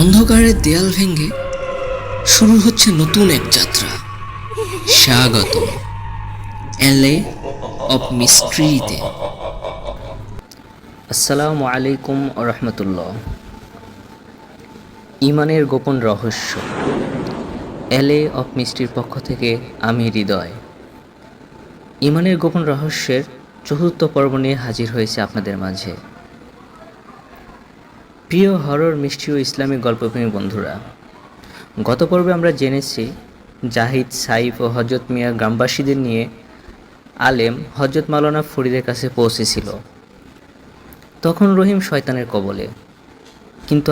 অন্ধকারের দেয়াল ভেঙে শুরু হচ্ছে নতুন এক যাত্রা। স্বাগত এলএ অফ মিস্ট্রিতে। আসসালামু আলাইকুম রহমতুল্লাহ। ইমানের গোপন রহস্য, এলএ অফ মিস্ট্রির পক্ষ থেকে আমি হৃদয়। ইমানের গোপন রহস্যের চতুর্থ পর্ব নিয়ে হাজির হয়েছে আপনাদের মাঝে। প্রিয় হরর, মিষ্টি ও ইসলামিক গল্পপ্রেমী বন্ধুরা, গত পর্বে আমরা জেনেছি জাহিদ, সাইফ ও হজরত মিয়া গ্রামবাসীদের নিয়ে আলেম হজরত মাওলানা ফরিদের কাছে পৌঁছেছিল। তখন রহিম শয়তানের কবলে, কিন্তু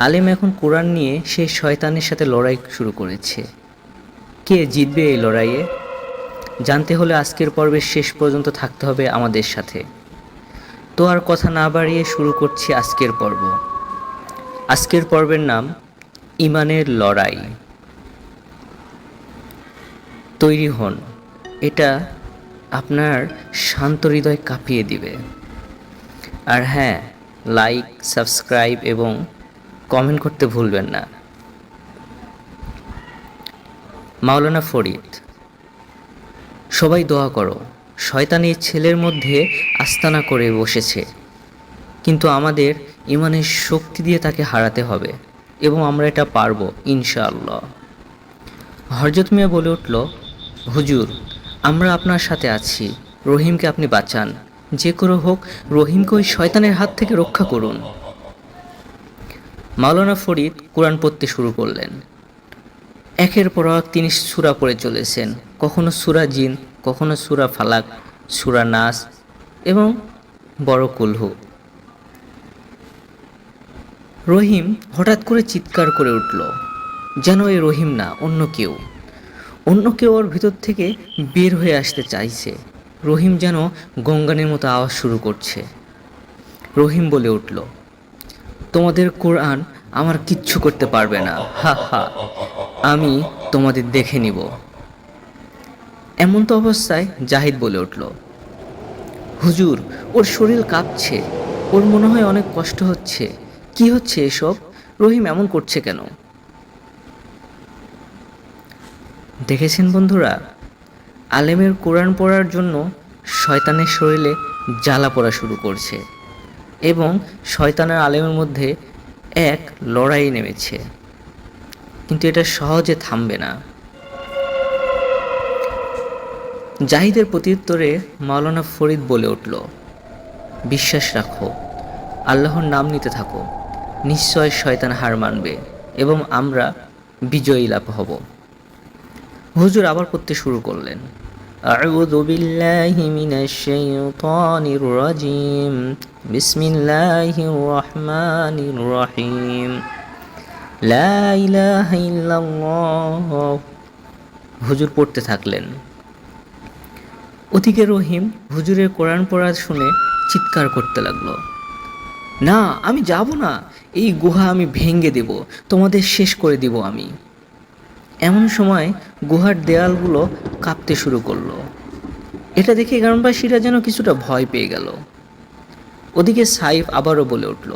আলেম এখন কোরআন নিয়ে সেই শয়তানের সাথে লড়াই শুরু করেছে। কে জিতবে এই লড়াইয়ে জানতে হলে আজকের পর্বের শেষ পর্যন্ত থাকতে হবে আমাদের সাথে। তো আর কথা না বাড়িয়ে শুরু করছি আজকের পর্ব। আজকের পর্বের নাম ইমানের লড়াই। তৈরি হন, এটা আপনার শান্ত হৃদয় কাঁপিয়ে দিবে। আর হ্যাঁ, লাইক, সাবস্ক্রাইব এবং কমেন্ট করতে ভুলবেন না। মাওলানা ফরিদ, সবাই দোয়া করো। শয়তান এই ছেলের মধ্যে আস্তানা করে বসেছে, কিন্তু আমাদের ইমানের শক্তি দিয়ে তাকে হারাতে হবে এবং আমরা এটা পারবো ইনশাআল্লাহ। হযরত মিয়া বলে উঠল, হুজুর, আমরা আপনার সাথে আছি। রহিমকে আপনি বাঁচান, যে করে হোক রহিমকে ওই শয়তানের হাত থেকে রক্ষা করুন। মাওলানা ফরিদ কোরআন পড়তে শুরু করলেন। একের পর এক তিনি সূরা পড়ে চলেছেন, কখনো সূরা জিন, কখনো সূরা ফালাক, সূরা নাস এবং বড় কুলহু। রহিম হঠাৎ করে চিৎকার করে উঠল, যেন এই রহিম না, অন্য কেউ ওর ভিতর থেকে বের হয়ে আসতে চাইছে। রহিম যেন গঙ্গানের মতো আওয়াজ শুরু করছে। রহিম বলে উঠল, তোমাদের কোরআন আমার কিচ্ছু করতে পারবে না, হা হা, আমি তোমাদের দেখে নিব। এমন তো অবস্থায় জাহিদ বলে উঠল, হুজুর, ওর শরীর কাঁপছে, ওর মনে হয় অনেক কষ্ট হচ্ছে। কি হচ্ছে এসব? রহিম এমন করছে কেন? দেখেছেন বন্ধুরা, আলেমের কোরআন পড়ার জন্য শয়তানের শরীরে জ্বালা পড়া শুরু করছে এবং শয়তানের আলেমের মধ্যে এক লড়াই নেমেছে, কিন্তু এটা সহজে থামবে না। জাহিদের প্রত্যুত্তরে মাওলানা ফরিদ বলে উঠল, বিশ্বাস রাখো, আল্লাহর নাম নিতে থাকো, নিশ্চয় শয়তান হার মানবে এবং আমরা বিজয়ী লাভ হব। হুজুর আবার পড়তে শুরু করলেন, আউযু বিল্লাহি মিনাশ শাইতানির রাজিম, বিসমিল্লাহির রহমানির রহিম, লা ইলাহা ইল্লাল্লাহ। হুজুর পড়তে থাকলেন। ওদিকে রহিম হুজুরের কোরআন পড়া শুনে চিৎকার করতে লাগলো, না, আমি যাব না, এই গুহা আমি ভেঙে দেব, তোমাদের শেষ করে দিব আমি। এমন সময় গুহার দেয়ালগুলো কাঁপতে শুরু করলো। এটা দেখে গ্রামবাসীরা যেন কিছুটা ভয় পেয়ে গেল। ওদিকে সাইফ আবারও বলে উঠল,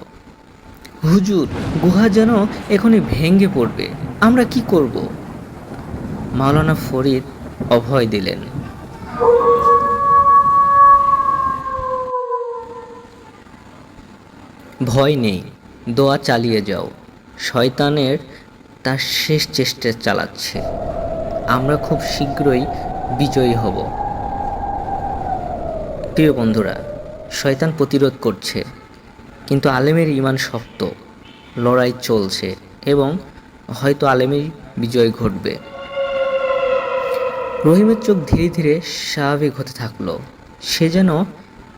হুজুর, গুহা যেন এখনই ভেঙে পড়বে, আমরা কি করব? মাওলানা ফরিদ অভয় দিলেন, ভয় নেই, দোয়া চালিয়ে যাও। শয়তানের তার শেষ চেষ্টা চালাচ্ছে, আমরা খুব শীঘ্রই বিজয়ী হব। প্রিয় বন্ধুরা, শয়তান প্রতিরোধ করছে, কিন্তু আলেমের ঈমান শক্ত, লড়াই চলছে এবং হয়তো আলেমের বিজয় ঘটবে। রহিমের চোখ ধীরে ধীরে স্বাভাবিক হতে থাকলো, সে যেন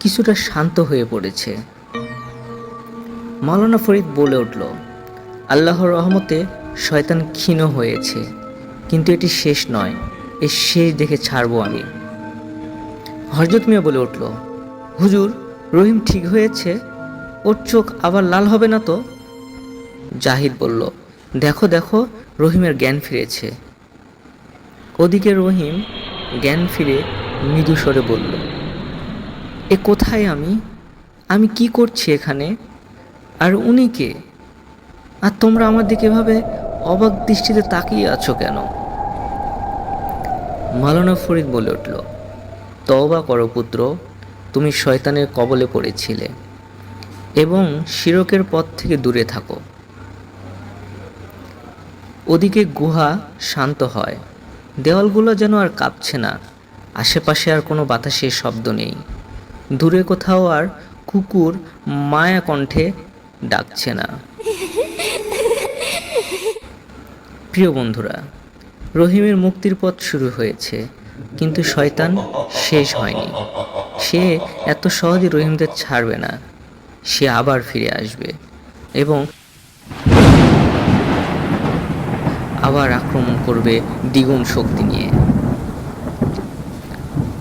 কিছুটা শান্ত হয়ে পড়েছে। মাওলানা ফরিদ বলে উঠল, আল্লাহর রহমতে শয়তান ক্ষীণ হয়েছে, কিন্তু এটি শেষ নয়, এর শেষ দেখে ছাড়বো আমি। হযরত মিয়া বলে উঠল, হুজুর, রহিম ঠিক হয়েছে, ওর চোখ আবার লাল হবে না তো? জাহিদ বলল, দেখো দেখো, রহিমের জ্ঞান ফিরেছে। ওদিকে রহিম জ্ঞান ফিরে মৃদু স্বরে বলল, এ কোথায় আমি কি করছি এখানে? আর উনি কে? আর তোমরা আমার দিকে এভাবে অবাক দৃষ্টিতে তাকিয়ে আছো কেন? মাওলানা ফরিদ বলে উঠল, তওবা করো পুত্র, তুমি শয়তানের কবলে পড়েছিলে এবং শিরকের পথ থেকে দূরে থাকো। ওদিকে গুহা শান্ত হয়, দেওয়ালগুলো যেন আর কাঁপছে না, আশেপাশে আর কোনো বাতাসের শব্দ নেই, দূরে কোথাও আর কুকুর মায়া কণ্ঠে ডাকছে না। প্রিয় বন্ধুরা, রহিমের মুক্তির পথ শুরু হয়েছে, কিন্তু শয়তান শেষ হয়নি। সে এত সহজে রহিমদের ছাড়বে না, সে আবার ফিরে আসবে এবং আবার আক্রমণ করবে দ্বিগুণ শক্তি নিয়ে।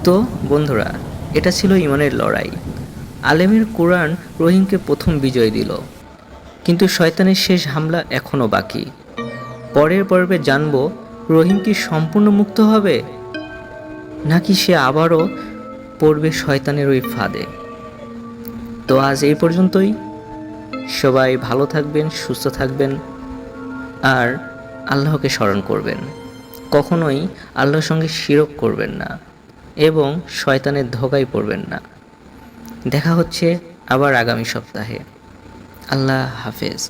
তো বন্ধুরা, এটা ছিল ইমানের লড়াই। আলেমের কোরআন রহিমকে প্রথম বিজয় দিল, কিন্তু শয়তানের শেষ হামলা এখনও বাকি। পরের পর্বে জানব রহিম কি সম্পূর্ণ মুক্ত হবে, নাকি সে আবারও পড়বে শয়তানের ওই ফাঁদে। তো আজ এই পর্যন্তই। সবাই ভালো থাকবেন, সুস্থ থাকবেন, আর আল্লাহকে স্মরণ করবেন। কখনোই আল্লাহর সঙ্গে শিরক করবেন না এবং শয়তানের ধোঁকায় পড়বেন না। দেখা হচ্ছে আবার আগামী সপ্তাহে। আল্লাহ হাফেজ।